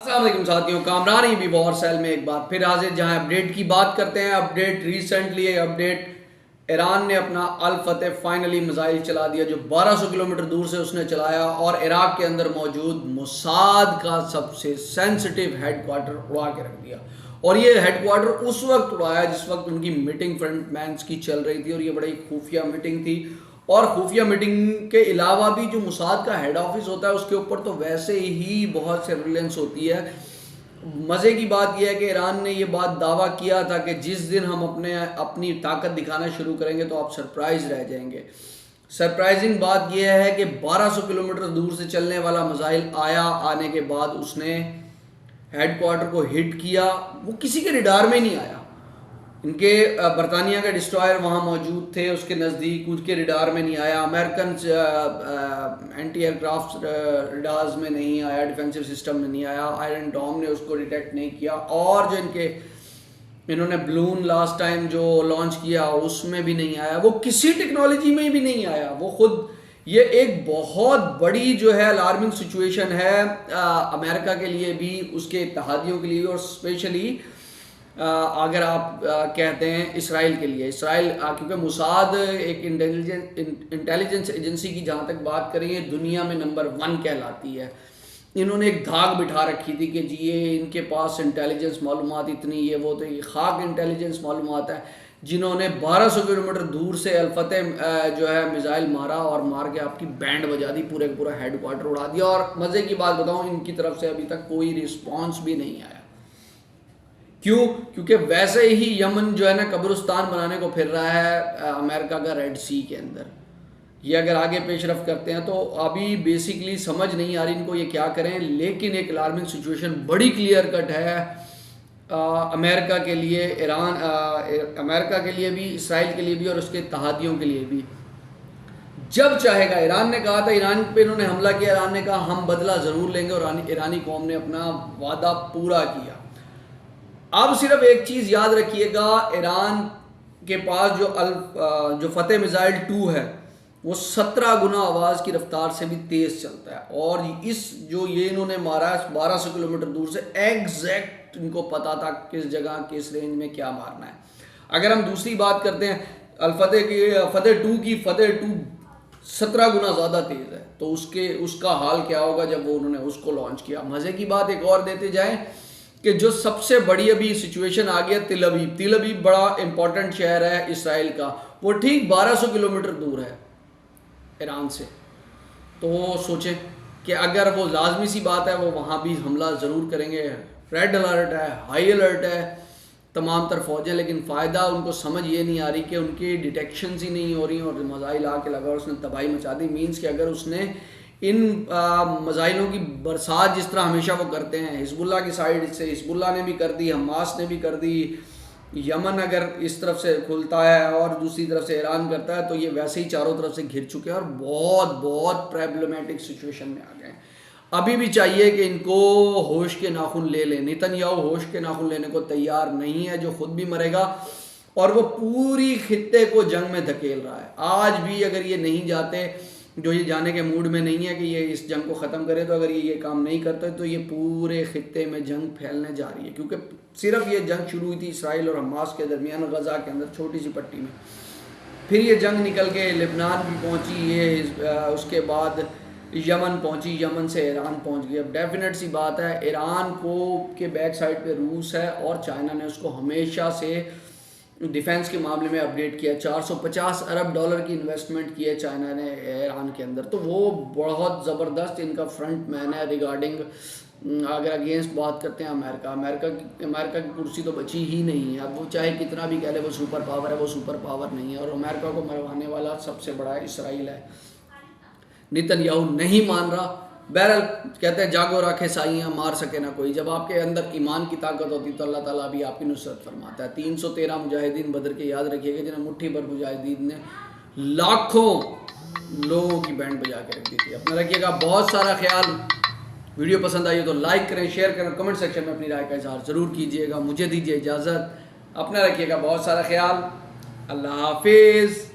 अस्सलाम वालेकुम साथियों, कामरान भी वॉर सेल में एक बार फिर हाजिर, जहां अपडेट की बात करते हैं। अपडेट रिसेंटली अपडेट ईरान ने अपना अल फतेह फाइनली मिसाइल चला दिया, जो 1200 किलोमीटर दूर से उसने चलाया और इराक के अंदर मौजूद मोसाद का सबसे सेंसिटिव हेडक्वार्टर उड़ा के रख दिया। और ये हेडक्वार्टर उस वक्त उड़ाया जिस वक्त उनकी मीटिंग फ्रंटमैन्स की चल रही थी, और ये बड़ी खुफिया मीटिंग थी। और खुफिया मीटिंग के अलावा भी जो मोसाद का हेड ऑफिस होता है उसके ऊपर तो वैसे ही बहुत सर्विलेंस होती है। मज़े की बात यह है कि ईरान ने ये बात दावा किया था कि जिस दिन हम अपनी ताकत दिखाना शुरू करेंगे तो आप सरप्राइज रह जाएंगे। सरप्राइजिंग बात यह है कि 1200 किलोमीटर दूर से चलने वाला मिसाइल आया, आने के बाद उसने हेडक्वार्टर को हिट किया। वो किसी के रिडार में नहीं आया। इनके बरतानिया का डिस्ट्रॉयर वहाँ मौजूद थे, उसके नज़दीक, उसके रिडार में नहीं आया। अमेरिकन एंटी एयरक्राफ्ट रिडार्स में नहीं आया, डिफेंसिव सिस्टम में नहीं आया। आयरन डॉम ने उसको डिटेक्ट नहीं किया। और जो इन्होंने बलून लास्ट टाइम जो लॉन्च किया उसमें भी नहीं आया। वो किसी टेक्नोलॉजी में भी नहीं आया। वो खुद ये एक बहुत बड़ी जो है अलार्मिंग सिचुएशन है अमेरिका के लिए भी, उसके इत्तेहादियों के लिए, और स्पेशली अगर आप कहते हैं इसराइल के लिए। इसराइल क्योंकि मोसाद एक इंटेलिजेंस एजेंसी की जहाँ तक बात करें ये दुनिया में नंबर 1 कहलाती है। इन्होंने एक धाक बिठा रखी थी कि जी ये इनके पास इंटेलिजेंस मालूमात इतनी, ये वो, तो ये खाक इंटेलिजेंस मालूमात है। जिन्होंने 1200 किलोमीटर दूर से अल फतेह जो है मिसाइल मारा और मार के आपकी बैंड बजा दी, पूरा हेडक्वार्टर उड़ा दिया। और मज़े की बात बताऊँ, इनकी तरफ से अभी तक कोई रिस्पॉन्स भी नहीं आया। क्यों? क्योंकि वैसे ही यमन जो है ना कब्रिस्तान बनाने को फिर रहा है अमेरिका का रेड सी के अंदर। ये अगर आगे पेशरफ करते हैं तो अभी बेसिकली समझ नहीं आ रही इनको ये क्या करें। लेकिन एक अलार्मिंग सिचुएशन बड़ी क्लियर कट है अमेरिका के लिए, अमेरिका के लिए भी, इसराइल के लिए भी, और उसके इत्तेहादियों के लिए भी। जब चाहेगा, ईरान ने कहा था, ईरान पे इन्होंने हमला किया, ईरान ने कहा हम बदला ज़रूर लेंगे, और ईरानी कौम ने अपना वादा पूरा किया। अब सिर्फ एक चीज़ याद रखिएगा, ईरान के पास जो फतेह मिसाइल 2 है वो 17 गुना आवाज़ की रफ्तार से भी तेज़ चलता है। और जो ये इन्होंने मारा 1200 किलोमीटर दूर से, एग्जैक्ट इनको पता था किस जगह किस रेंज में क्या मारना है। अगर हम दूसरी बात करते हैं फतेह 2 की, फतेह 2 17 गुना ज़्यादा तेज़ है, तो उसका हाल क्या होगा जब वो उन्होंने उसको लॉन्च किया। मज़े की बात एक और देते जाएं कि जो सबसे बड़ी अभी सिचुएशन आ गया तिल अवीव बड़ा इंपॉर्टेंट शहर है इसराइल का, वो ठीक 1200 किलोमीटर दूर है ईरान से। तो सोचें कि अगर वो लाजमी सी बात है वो वहाँ भी हमला ज़रूर करेंगे। रेड अलर्ट है, हाई अलर्ट है तमाम तर फौजें, लेकिन फ़ायदा उनको समझ ये नहीं आ रही कि उनकी डिटेक्शन ही नहीं हो रही, और मिसाइल आके लगा और उसने तबाही मचा दी। मीन्स कि अगर उसने इन मिसाइलों की बरसात जिस तरह हमेशा वो करते हैं, हिजबुल्लाह की साइड से हिजबुल्लाह ने भी कर दी, हमास ने भी कर दी, यमन अगर इस तरफ से खुलता है और दूसरी तरफ से ईरान करता है, तो ये वैसे ही चारों तरफ से घिर चुके हैं और बहुत बहुत प्रॉब्लमेटिक सिचुएशन में आ गए हैं। अभी भी चाहिए कि इनको होश के नाखून ले लें। नेतन्याहू होश के नाखून लेने को तैयार नहीं है, जो खुद भी मरेगा, और वो पूरी खित्ते को जंग में धकेल रहा है। आज भी अगर ये नहीं जाते, जो ये जाने के मूड में नहीं है कि ये इस जंग को ख़त्म करे, तो अगर ये काम नहीं करते तो ये पूरे खित्ते में जंग फैलने जा रही है। क्योंकि सिर्फ ये जंग शुरू हुई थी इसराइल और हमास के दरमियान गज़ा के अंदर छोटी सी पट्टी में, फिर ये जंग निकल के लेबनान भी पहुंची, ये उसके बाद यमन पहुंची, यमन से ईरान पहुंच गई। अब डेफिनेट सी बात है ईरान को के बैक साइड पे रूस है, और चाइना ने उसको हमेशा से डिफेंस के मामले में अपडेट किया। 450 अरब डॉलर की इन्वेस्टमेंट की है चाइना ने ईरान के अंदर। तो वो बहुत ज़बरदस्त इनका फ्रंट मैन है रिगार्डिंग, अगर अगेंस्ट बात करते हैं अमेरिका की कुर्सी तो बची ही नहीं है। अब वो चाहे कितना भी कह ले वो सुपर पावर है, वो सुपर पावर नहीं है। और अमेरिका को मरवाने वाला सबसे बड़ा इसराइल है। नेतन्याहू नहीं मान रहा। बहरहाल कहते हैं जागो राखे साइयाँ, मार सके ना कोई। जब आपके अंदर ईमान की ताकत होती तो अल्लाह ताला भी आपकी नुसरत फरमाता है। 313 मुजाहिदीन बदर के याद रखिएगा, जिन्हें मुट्ठी भर मुजाहिदीन ने लाखों लोगों की बैंड बजा के रख दी थी। अपना रखिएगा बहुत सारा ख्याल। वीडियो पसंद आई हो तो लाइक करें, शेयर करें, कमेंट सेक्शन में अपनी राय का इजहार ज़रूर कीजिएगा। मुझे दीजिए इजाज़त, अपना रखिएगा बहुत सारा ख्याल। अल्लाह हाफिज़।